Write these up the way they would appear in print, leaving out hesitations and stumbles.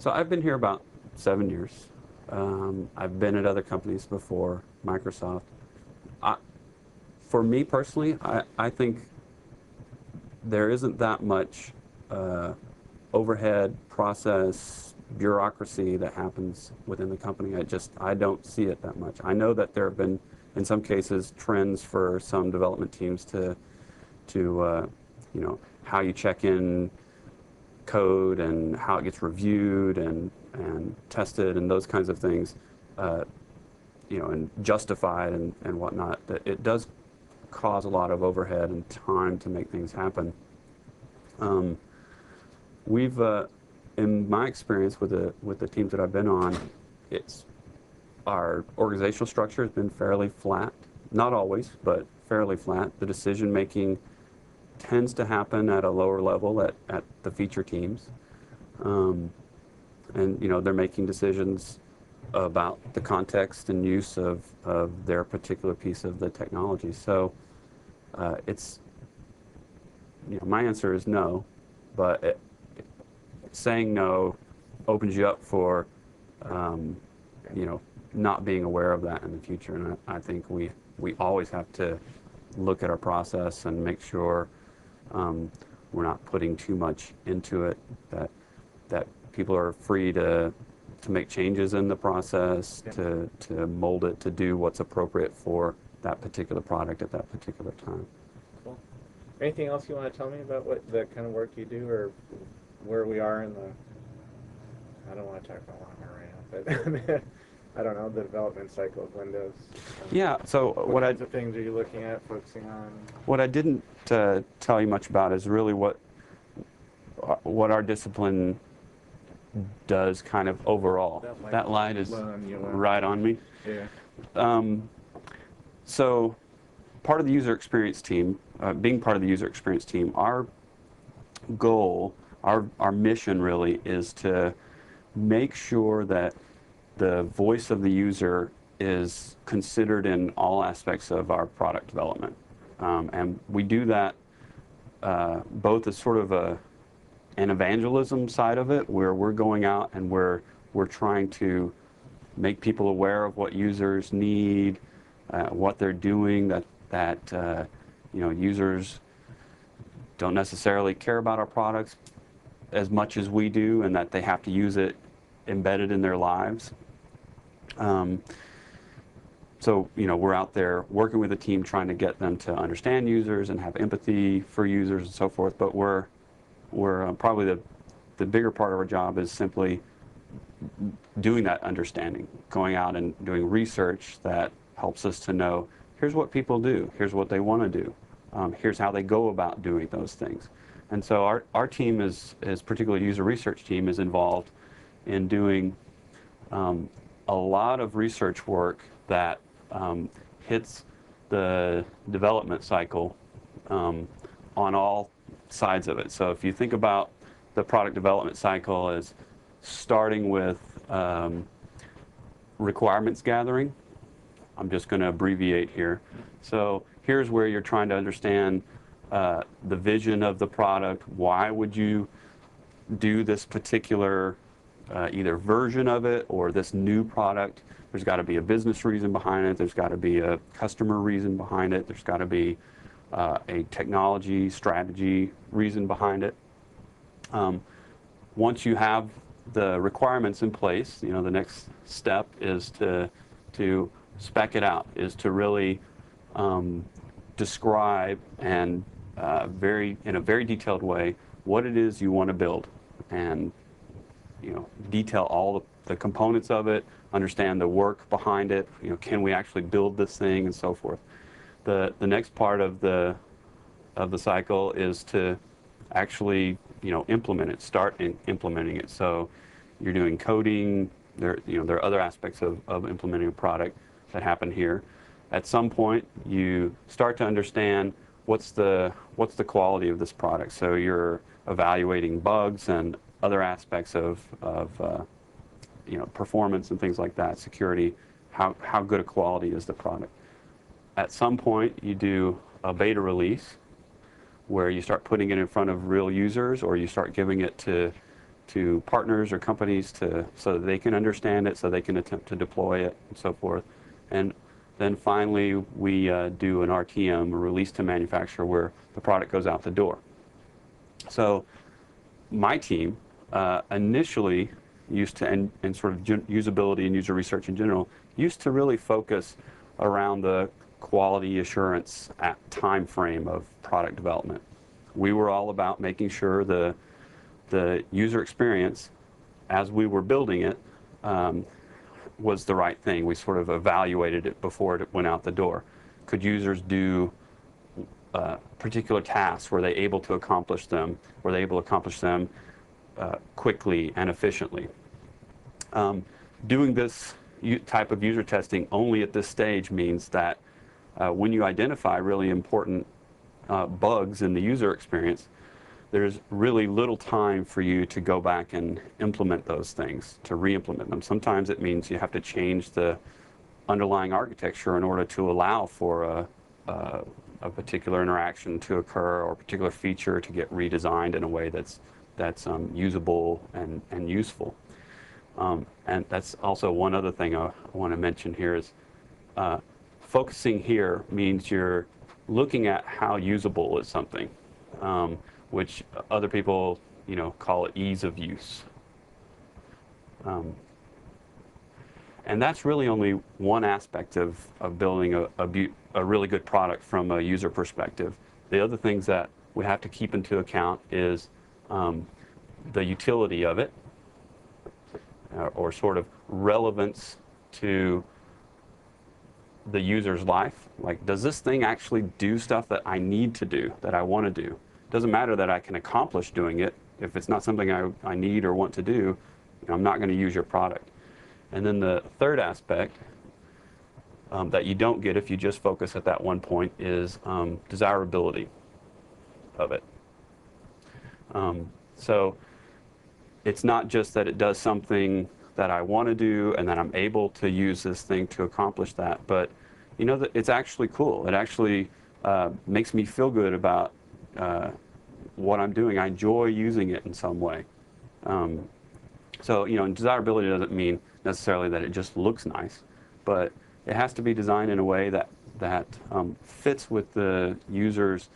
So I've been here about 7 years. I've been at other companies before, Microsoft. I, for me personally, I think there isn't that much overhead, process, bureaucracy that happens within the company. I don't see it that much. I know that there have been, in some cases, trends for some development teams to you know, how you check in code and how it gets reviewed and tested and those kinds of things, you know, and justified and whatnot. That it does cause a lot of overhead and time to make things happen. We've, in my experience with the teams that I've been on, our organizational structure has been fairly flat. Not always, but fairly flat. The decision making tends to happen at a lower level at the feature teams. And you know, they're making decisions about the context and use of their particular piece of the technology. So it's, you know, my answer is no, but saying no opens you up for, you know, not being aware of that in the future. And I think we always have to look at our process and make sure we're not putting too much into it, that people are free to make changes in the process, yeah, to mold it to do what's appropriate for that particular product at that particular time. Cool. Anything else you want to tell me about what the kind of work you do, or where we are in the, I don't want to talk about longer right now, but I don't know, the development cycle of Windows. Yeah, so what kinds of things are you looking at, focusing on? What I didn't tell you much about is really what our discipline does kind of overall. That light is right on me. Yeah. So part of the user experience team, being part of the user experience team, our goal, our mission really is to make sure that the voice of the user is considered in all aspects of our product development. And we do that both as sort of an evangelism side of it, where we're going out and we're trying to make people aware of what users need, what they're doing, that you know, users don't necessarily care about our products as much as we do, and that they have to use it embedded in their lives. So, you know, we're out there working with a team trying to get them to understand users and have empathy for users and so forth, but we're probably the bigger part of our job is simply doing that understanding, going out and doing research that helps us to know, here's what people do, here's what they want to do, here's how they go about doing those things. And so our team is particularly user research team, is involved in doing a lot of research work that hits the development cycle on all sides of it. So if you think about the product development cycle as starting with requirements gathering, I'm just going to abbreviate here. So here's where you're trying to understand the vision of the product. Why would you do this particular either version of it or this new product? There's got to be a business reason behind it. There's got to be a customer reason behind it. There's got to be a technology strategy reason behind it. Once you have the requirements in place, you know, the next step is to spec it out, is to really describe and in a very detailed way what it is you want to build, and you know, detail all the components of it, understand the work behind it. You know, can we actually build this thing, and so forth. The next part of the cycle is to actually, you know, implement it, start implementing it. So you're doing coding. There are other aspects of implementing a product that happen here. At some point, you start to understand what's the quality of this product. So you're evaluating bugs and other aspects of you know, performance and things like that, security, how good a quality is the product. At some point, you do a beta release where you start putting it in front of real users, or you start giving it to to partners or companies so that they can understand it, so they can attempt to deploy it, and so forth. And then finally, we do an RTM, a release to manufacturer, where the product goes out the door. So my team initially used to, and sort of usability and user research in general, used to really focus around the quality assurance time frame of product development. We were all about making sure the user experience, as we were building it, was the right thing. We sort of evaluated it before it went out the door. Could users do particular tasks? Were they able to accomplish them? Were they able to accomplish them quickly and efficiently? Doing this type of user testing only at this stage means that when you identify really important bugs in the user experience, there's really little time for you to go back and implement those things, to re-implement them. Sometimes it means you have to change the underlying architecture in order to allow for a particular interaction to occur, or a particular feature to get redesigned in a way that's usable and useful. And that's also one other thing I want to mention here is focusing here means you're looking at how usable is something, which other people, call it ease of use. And that's really only one aspect of building a really good product from a user perspective. The other things that we have to keep into account is the utility of it, or sort of relevance to the user's life. Like, does this thing actually do stuff that I need to do, that I want to do? It doesn't matter that I can accomplish doing it. If it's not something I need or want to do, I'm not going to use your product. And then the third aspect that you don't get if you just focus at that one point is desirability of it. So it's not just that it does something that I want to do and that I'm able to use this thing to accomplish that, but that it's actually cool. It actually makes me feel good about what I'm doing. I enjoy using it in some way. So, and desirability doesn't mean necessarily that it just looks nice, but it has to be designed in a way that fits with the user's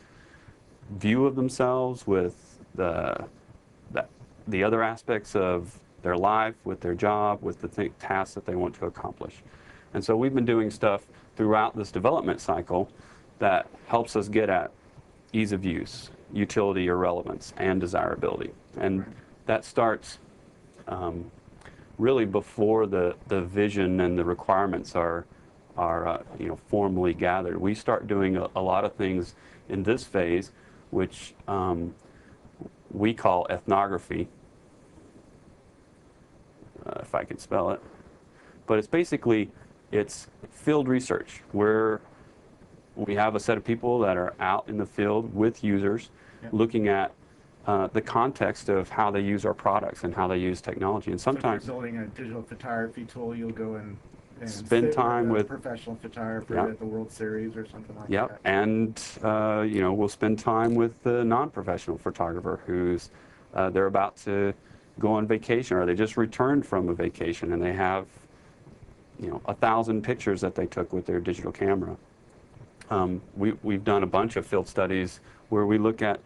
view of themselves, with the other aspects of their life, with their job, with the tasks that they want to accomplish. And so we've been doing stuff throughout this development cycle that helps us get at ease of use, utility or relevance, and desirability. And that starts really before the vision and the requirements are formally gathered. We start doing a lot of things in this phase, which we call ethnography, if I can spell it. But it's field research, where we have a set of people that are out in the field with users, looking at the context of how they use our products and how they use technology. And sometimes, so if you're building a digital photography tool, you'll go and spend time with a professional photographer at the World Series or something like that. Yep, and we'll spend time with the non-professional photographer who's they're about to go on vacation, or they just returned from a vacation and they have 1,000 pictures that they took with their digital camera. We've done a bunch of field studies where we look at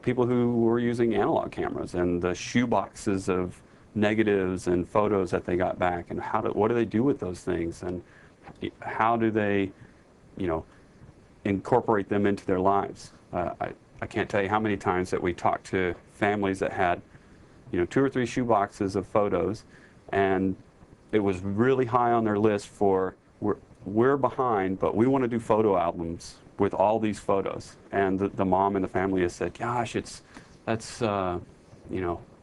people who were using analog cameras and the shoe boxes of negatives and photos that they got back, and what do they do with those things, and how do they incorporate them into their lives. I can't tell you how many times that we talked to families that had 2 or 3 shoe boxes of photos, and it was really high on their list for we're behind, but we want to do photo albums with all these photos. And the mom and the family has said, gosh,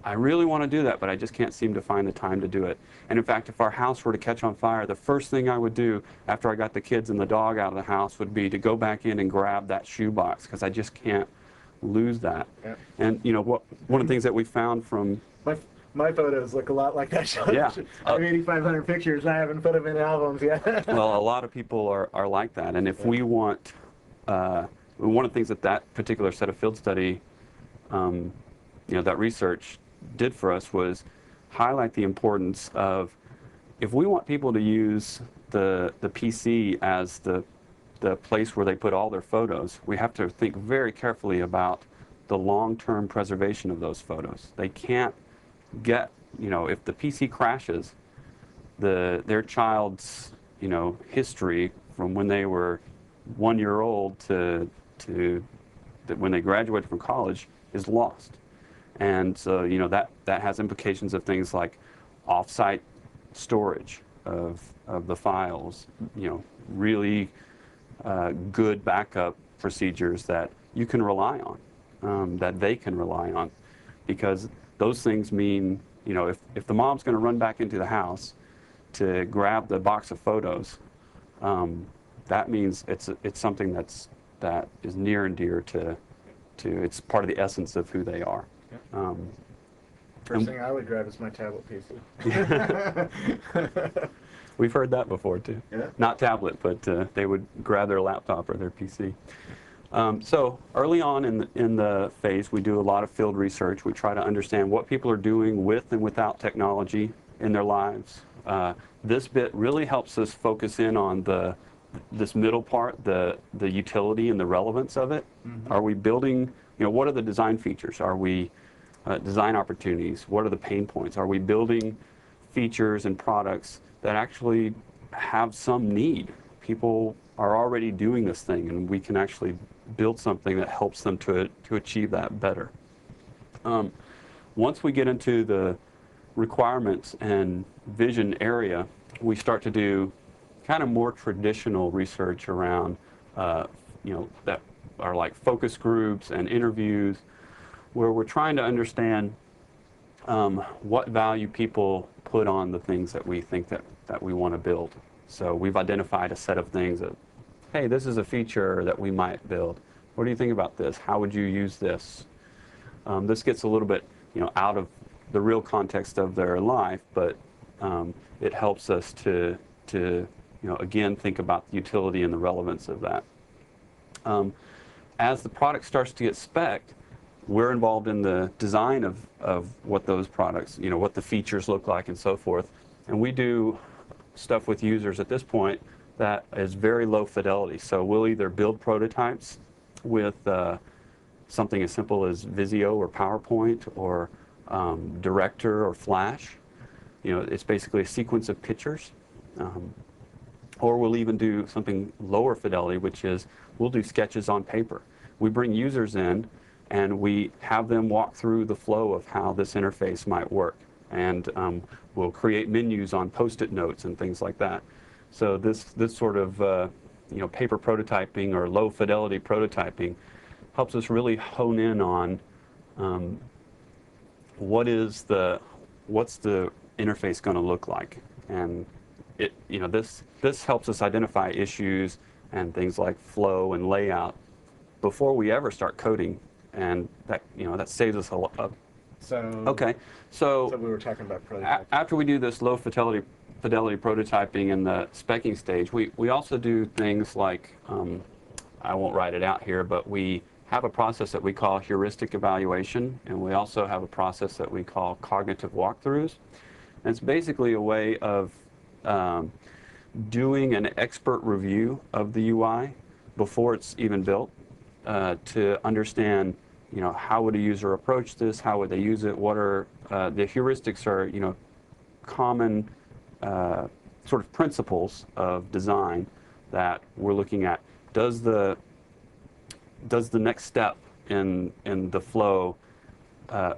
I really want to do that, but I just can't seem to find the time to do it. And in fact, if our house were to catch on fire, the first thing I would do after I got the kids and the dog out of the house would be to go back in and grab that shoe box, because I just can't lose that. Yeah. And one of the things that we found from my photos look a lot like that. Yeah. I have 8,500 pictures. I haven't put them in albums yet. Well, a lot of people are like that. And if we want, one of the things that particular set of field study, that research did for us was highlight the importance of, if we want people to use the PC as the place where they put all their photos, we have to think very carefully about the long-term preservation of those photos. They can't get, if the PC crashes, their child's, history from when they were 1 year old to when they graduated from college is lost. And so, that has implications of things like off-site storage of the files, really good backup procedures that you can rely on, that they can rely on, because those things mean, if the mom's going to run back into the house to grab the box of photos, that means it's something that is near and dear to it's part of the essence of who they are. Yeah. First thing I would grab is my tablet PC. We've heard that before too. Yeah. Not tablet, but they would grab their laptop or their PC. So early on in the phase, we do a lot of field research. We try to understand what people are doing with and without technology in their lives. This bit really helps us focus in on this middle part, the utility and the relevance of it. Mm-hmm. Are we building, what are the design features? Are we design opportunities? What are the pain points? Are we building features and products that actually have some need? People are already doing this thing, and we can actually build something that helps them to achieve that better. Once we get into the requirements and vision area, we start to do kind of more traditional research around, that are like focus groups and interviews, where we're trying to understand what value people put on the things that we think that we want to build. So we've identified a set of things that, hey, this is a feature that we might build. What do you think about this? How would you use this? This gets a little bit, out of the real context of their life, but it helps us to again, think about the utility and the relevance of that. As the product starts to get spec'd, we're involved in the design of what those products, what the features look like and so forth. And we do stuff with users at this point that is very low fidelity. So we'll either build prototypes with something as simple as Visio or PowerPoint or Director or Flash. It's basically a sequence of pictures. Or we'll even do something lower fidelity, which is we'll do sketches on paper. We bring users in and we have them walk through the flow of how this interface might work. And we'll create menus on Post-it notes and things like that. So this sort of paper prototyping or low fidelity prototyping helps us really hone in on what's the interface going to look like. And this helps us identify issues and things like flow and layout before we ever start coding, and that saves us a lot. So we were talking about prototyping. After we do this low fidelity prototyping in the speccing stage, we also do things like, I won't write it out here, but we have a process that we call heuristic evaluation, and we also have a process that we call cognitive walkthroughs. And it's basically a way of doing an expert review of the UI before it's even built, to understand, how would a user approach this? How would they use it? What are the heuristics are, common sort of principles of design that we're looking at. Does the next step in the flow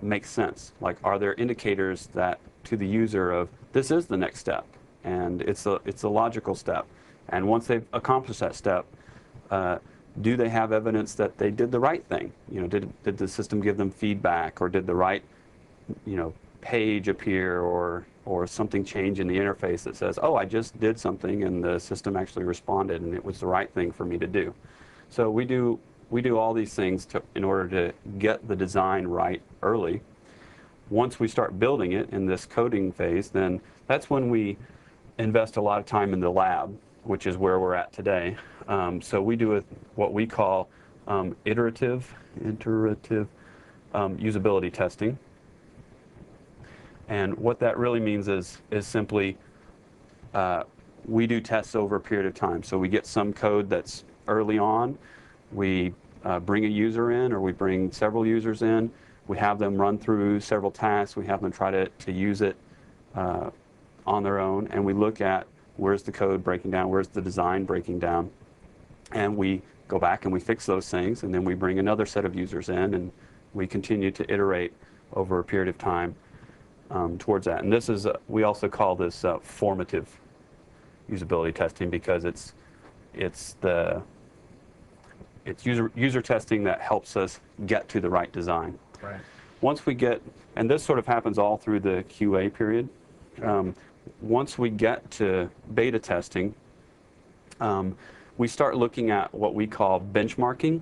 make sense? Like, are there indicators that to the user of this is the next step, and it's a logical step, and once they've accomplished that step, do they have evidence that they did the right thing? Did the system give them feedback, or did the right page appear, or something change in the interface that says, oh, I just did something and the system actually responded and it was the right thing for me to do. So we do all these things in order to get the design right early. Once we start building it in this coding phase, then that's when we invest a lot of time in the lab, which is where we're at today. So we do what we call iterative usability testing. And what that really means is simply we do tests over a period of time. So we get some code that's early on, we bring a user in, or we bring several users in, we have them run through several tasks, we have them try to use it on their own, and we look at where's the code breaking down, where's the design breaking down, and we go back and we fix those things, and then we bring another set of users in, and we continue to iterate over a period of time towards that. And this is, we also call this formative usability testing, because it's user testing that helps us get to the right design. Right. Once we get, and this sort of happens all through the QA period, once we get to beta testing, we start looking at what we call benchmarking.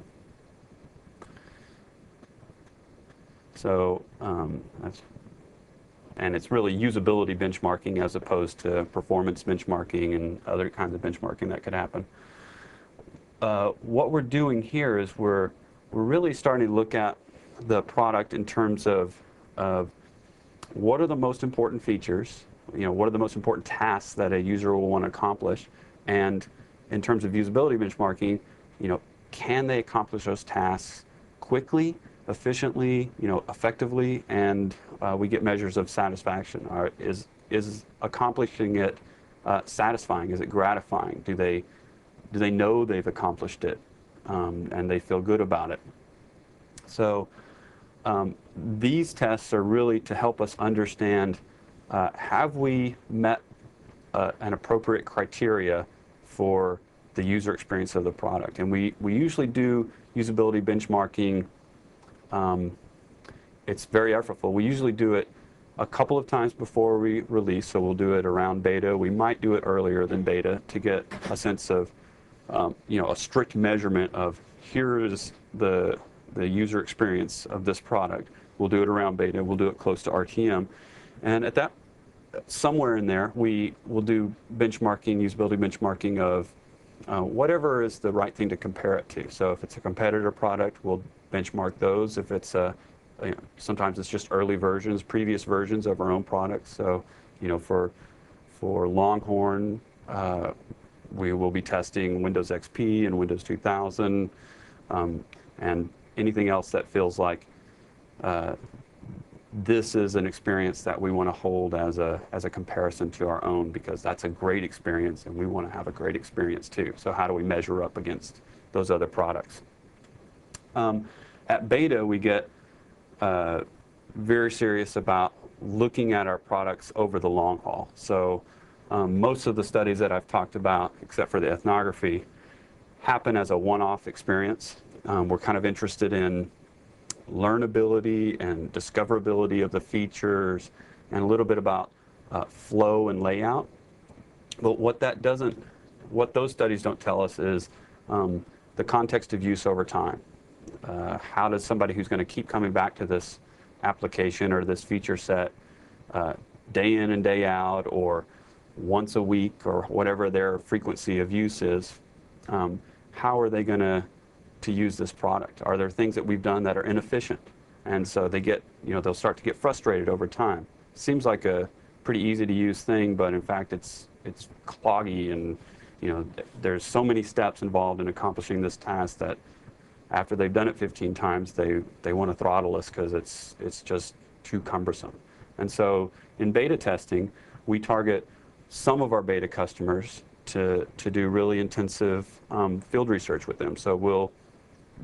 So and it's really usability benchmarking as opposed to performance benchmarking and other kinds of benchmarking that could happen. What we're doing here is we're really starting to look at the product in terms of what are the most important features, what are the most important tasks that a user will want to accomplish, and in terms of usability benchmarking, can they accomplish those tasks quickly, efficiently, effectively, and we get measures of satisfaction. Is accomplishing it satisfying? Is it gratifying? Do they know they've accomplished it, and they feel good about it? So these tests are really to help us understand, have we met an appropriate criteria for the user experience of the product? And we usually do usability benchmarking. It's very effortful. We usually do it a couple of times before we release, so we'll do it around beta. We might do it earlier than beta to get a sense of, a strict measurement of here is the user experience of this product. We'll do it around beta. We'll do it close to RTM. And at that, somewhere in there, we will do benchmarking, usability benchmarking of whatever is the right thing to compare it to. So if it's a competitor product, we'll benchmark those. If it's sometimes it's just early versions, previous versions of our own products. So, for Longhorn, we will be testing Windows XP and Windows 2000, and anything else that feels like this is an experience that we want to hold as a comparison to our own, because that's a great experience and we want to have a great experience too. So how do we measure up against those other products? At beta, we get very serious about looking at our products over the long haul. So most of the studies that I've talked about, except for the ethnography, happen as a one-off experience. We're kind of interested in learnability and discoverability of the features, and a little bit about flow and layout. But what those studies don't tell us is the context of use over time. How does somebody who's going to keep coming back to this application or this feature set day in and day out, or once a week, or whatever their frequency of use is, how are they going to use this product? Are there things that we've done that are inefficient? And so they get, they'll start to get frustrated over time. Seems like a pretty easy to use thing, but in fact it's cloggy, and there's so many steps involved in accomplishing this task that after they've done it 15 times, they want to throttle us because it's just too cumbersome. And so in beta testing, we target some of our beta customers to do really intensive field research with them. So we'll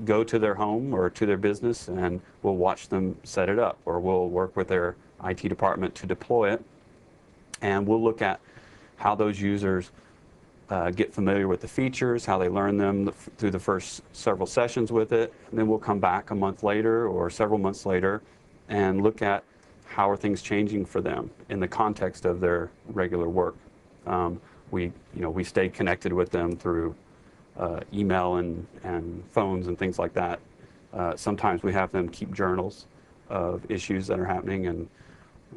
go to their home or to their business, and we'll watch them set it up, or we'll work with their IT department to deploy it, and we'll look at how those users get familiar with the features, how they learn them through the first several sessions with it. And then we'll come back a month later or several months later and look at how are things changing for them in the context of their regular work. We stay connected with them through email and phones and things like that. Sometimes we have them keep journals of issues that are happening, and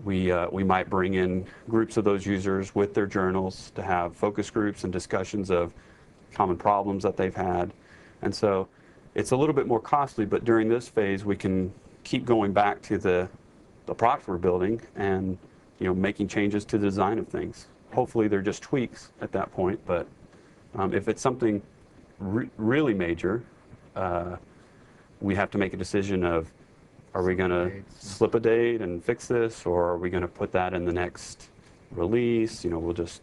we might bring in groups of those users with their journals to have focus groups and discussions of common problems that they've had. And so it's a little bit more costly, but during this phase we can keep going back to the product we're building and making changes to the design of things. Hopefully they're just tweaks at that point, but if it's something really major, we have to make a decision of, are we going to slip a date and fix this, or are we going to put that in the next release? We'll just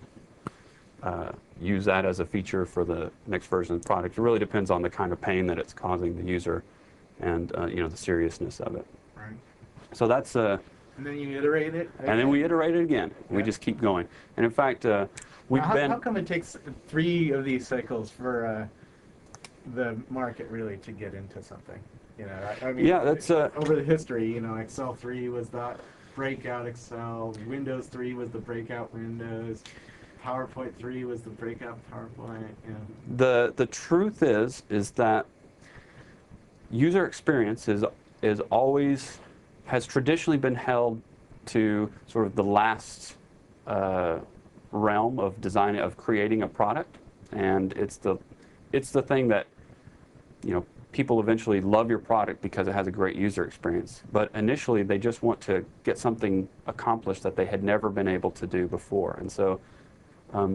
use that as a feature for the next version of the product. It really depends on the kind of pain that it's causing the user and the seriousness of it. Right. So that's and then you iterate it. and then we iterate it again. Yeah. We just keep going. And in fact, how come it takes 3 of these cycles for the market really to get into something? I mean, yeah, that's over the history. Excel 3 was the breakout Excel. Windows 3 was the breakout Windows. PowerPoint 3 was the breakout PowerPoint. The truth is that user experience has traditionally been held to sort of the last realm of design, of creating a product, and it's the thing that people eventually love your product because it has a great user experience. But initially they just want to get something accomplished that they had never been able to do before, and so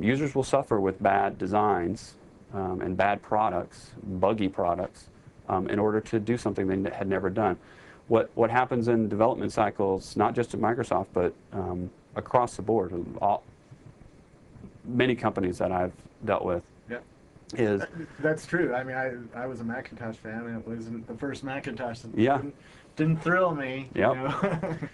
users will suffer with bad designs and bad products, buggy products, in order to do something they had never done. What happens in development cycles, not just at Microsoft, but across the board, many companies that I've dealt with, is... That's true. I mean, I was a Macintosh fan, and it wasn't the first Macintosh that yeah. didn't thrill me. Yep.